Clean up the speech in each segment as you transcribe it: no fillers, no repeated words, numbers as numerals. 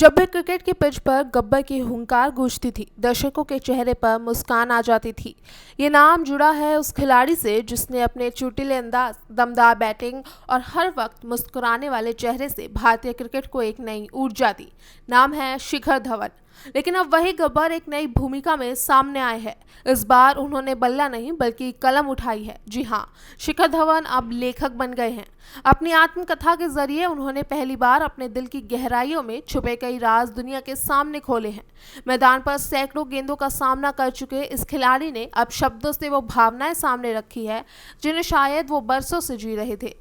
जब भी क्रिकेट की पिच पर गब्बर की हुंकार गूंजती थी, दर्शकों के चेहरे पर मुस्कान आ जाती थी। ये नाम जुड़ा है उस खिलाड़ी से जिसने अपने चुटीले अंदाज, दमदार बैटिंग और हर वक्त मुस्कुराने वाले चेहरे से भारतीय क्रिकेट को एक नई ऊर्जा दी। नाम है शिखर धवन। लेकिन अब वही गब्बर एक नई भूमिका में सामने आए हैं। इस बार उन्होंने बल्ला नहीं बल्कि कलम उठाई है। जी हाँ, शिखर धवन अब लेखक बन गए हैं। अपनी आत्मकथा के जरिए उन्होंने पहली बार अपने दिल की गहराइयों में छुपे कई राज दुनिया के सामने खोले हैं। मैदान पर सैकड़ों गेंदों का सामना कर चुके इस खिलाड़ी ने अब शब्दों से वो भावनाएं सामने रखी है जिन्हें शायद वो बरसों से जी रहे थे।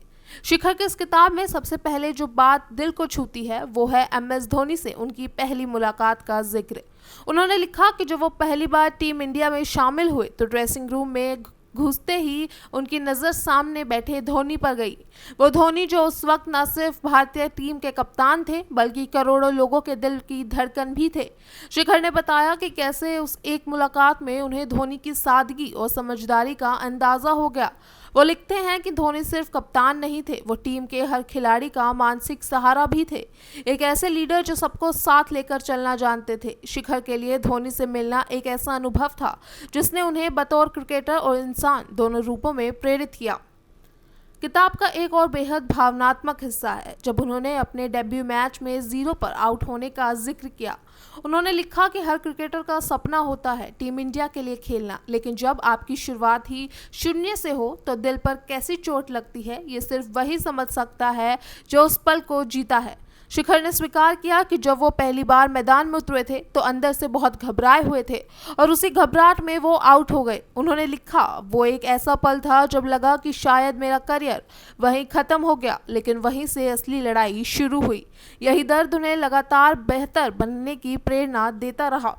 शिखर की इस किताब में सबसे पहले जो बात दिल को छूती है वो है MS धोनी से उनकी पहली मुलाकात का जिक्र। उन्होंने लिखा कि जब वो पहली बार टीम इंडिया में शामिल हुए तो ड्रेसिंग रूम में घुसते ही उनकी नज़र सामने बैठे धोनी पर गई। वो धोनी जो उस वक्त न सिर्फ भारतीय टीम के कप्तान थे बल्कि करोड़ों लोगों के दिल की धड़कन भी थे। शिखर ने बताया कि कैसे उस एक मुलाकात में उन्हें धोनी की सादगी और समझदारी का अंदाज़ा हो गया। वो लिखते हैं कि धोनी सिर्फ कप्तान नहीं थे, वो टीम के हर खिलाड़ी का मानसिक सहारा भी थे। एक ऐसे लीडर जो सबको साथ लेकर चलना जानते थे। शिखर के लिए धोनी से मिलना एक ऐसा अनुभव था जिसने उन्हें बतौर क्रिकेटर और इंसान दोनों रूपों में प्रेरित किया। किताब का एक और बेहद भावनात्मक हिस्सा है जब उन्होंने अपने डेब्यू मैच में 0 पर आउट होने का जिक्र किया। उन्होंने लिखा कि हर क्रिकेटर का सपना होता है टीम इंडिया के लिए खेलना, लेकिन जब आपकी शुरुआत ही 0 से हो तो दिल पर कैसी चोट लगती है ये सिर्फ वही समझ सकता है जो उस पल को जीता है। शिखर ने स्वीकार किया कि जब वो पहली बार मैदान में उतरे थे तो अंदर से बहुत घबराए हुए थे और उसी घबराहट में वो आउट हो गए। उन्होंने लिखा, वो एक ऐसा पल था जब लगा कि शायद मेरा करियर वहीं खत्म हो गया, लेकिन वहीं से असली लड़ाई शुरू हुई। यही दर्द उन्हें लगातार बेहतर बनने की प्रेरणा देता रहा।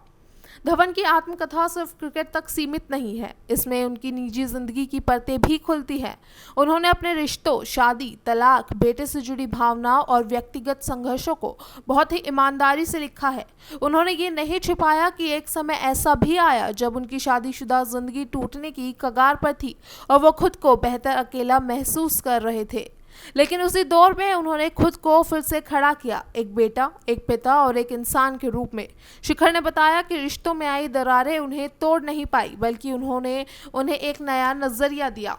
धवन की आत्मकथा सिर्फ क्रिकेट तक सीमित नहीं है, इसमें उनकी निजी जिंदगी की परतें भी खुलती हैं। उन्होंने अपने रिश्तों, शादी, तलाक, बेटे से जुड़ी भावना और व्यक्तिगत संघर्षों को बहुत ही ईमानदारी से लिखा है। उन्होंने ये नहीं छिपाया कि एक समय ऐसा भी आया जब उनकी शादीशुदा जिंदगी टूटने की कगार पर थी और वो खुद को बेहतर अकेला महसूस कर रहे थे। लेकिन उसी दौर में उन्होंने खुद को फिर से खड़ा किया, एक बेटा, एक पिता और एक इंसान के रूप में। शिखर ने बताया कि रिश्तों में आई दरारें उन्हें तोड़ नहीं पाई बल्कि उन्होंने उन्हें एक नया नजरिया दिया।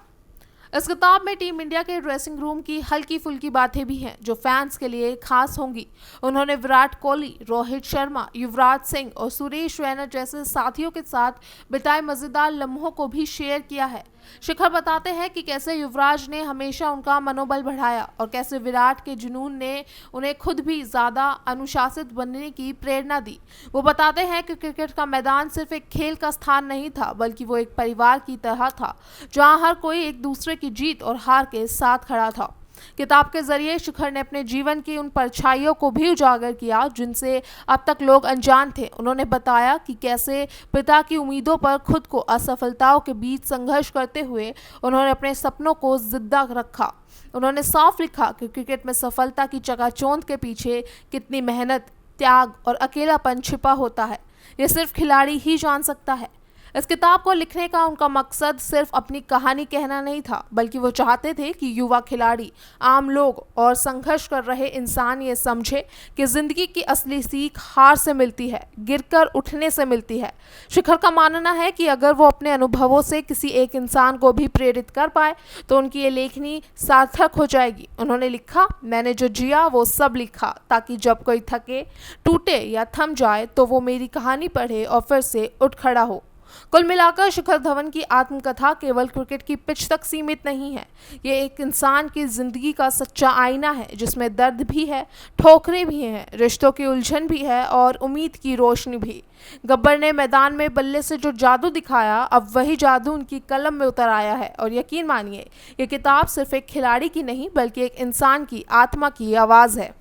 इस किताब में टीम इंडिया के ड्रेसिंग रूम की हल्की फुल्की बातें भी हैं जो फैंस के लिए खास होंगी। उन्होंने विराट कोहली, रोहित शर्मा, युवराज सिंह और सुरेश रैना जैसे साथियों के साथ बिताए मजेदार लम्हों को भी शेयर किया है। शिखर बताते हैं कि कैसे युवराज ने हमेशा उनका मनोबल बढ़ाया और कैसे विराट के जुनून ने उन्हें खुद भी ज्यादा अनुशासित बनने की प्रेरणा दी। वो बताते हैं कि क्रिकेट का मैदान सिर्फ एक खेल का स्थान नहीं था बल्कि वो एक परिवार की तरह था जहां हर कोई एक दूसरे की जीत और हार के साथ खड़ा था। किताब के जरिए शिखर ने अपने जीवन की उन परछाइयों को भी उजागर किया जिनसे अब तक लोग अनजान थे। उन्होंने बताया कि कैसे पिता की उम्मीदों पर खुद को असफलताओं के बीच संघर्ष करते हुए उन्होंने अपने सपनों को जिंदा रखा। उन्होंने साफ लिखा कि क्रिकेट में सफलता की चकाचौंध के पीछे कितनी मेहनत, त्याग और अकेलापन छिपा होता है, ये सिर्फ खिलाड़ी ही जान सकता है। इस किताब को लिखने का उनका मकसद सिर्फ अपनी कहानी कहना नहीं था बल्कि वो चाहते थे कि युवा खिलाड़ी, आम लोग और संघर्ष कर रहे इंसान ये समझे कि जिंदगी की असली सीख हार से मिलती है, गिरकर उठने से मिलती है। शिखर का मानना है कि अगर वो अपने अनुभवों से किसी एक इंसान को भी प्रेरित कर पाए तो उनकी ये लेखनी सार्थक हो जाएगी। उन्होंने लिखा, मैंने जो जिया वो सब लिखा ताकि जब कोई थके, टूटे या थम जाए तो वो मेरी कहानी पढ़े और फिर से उठ खड़ा हो। कुल मिलाकर शिखर धवन की आत्मकथा केवल क्रिकेट की पिच तक सीमित नहीं है, ये एक इंसान की जिंदगी का सच्चा आईना है जिसमें दर्द भी है, ठोकरें भी हैं, रिश्तों की उलझन भी है और उम्मीद की रोशनी भी। गब्बर ने मैदान में बल्ले से जो जादू दिखाया अब वही जादू उनकी कलम में उतर आया है और यकीन मानिए ये किताब सिर्फ एक खिलाड़ी की नहीं बल्कि एक इंसान की आत्मा की आवाज़ है।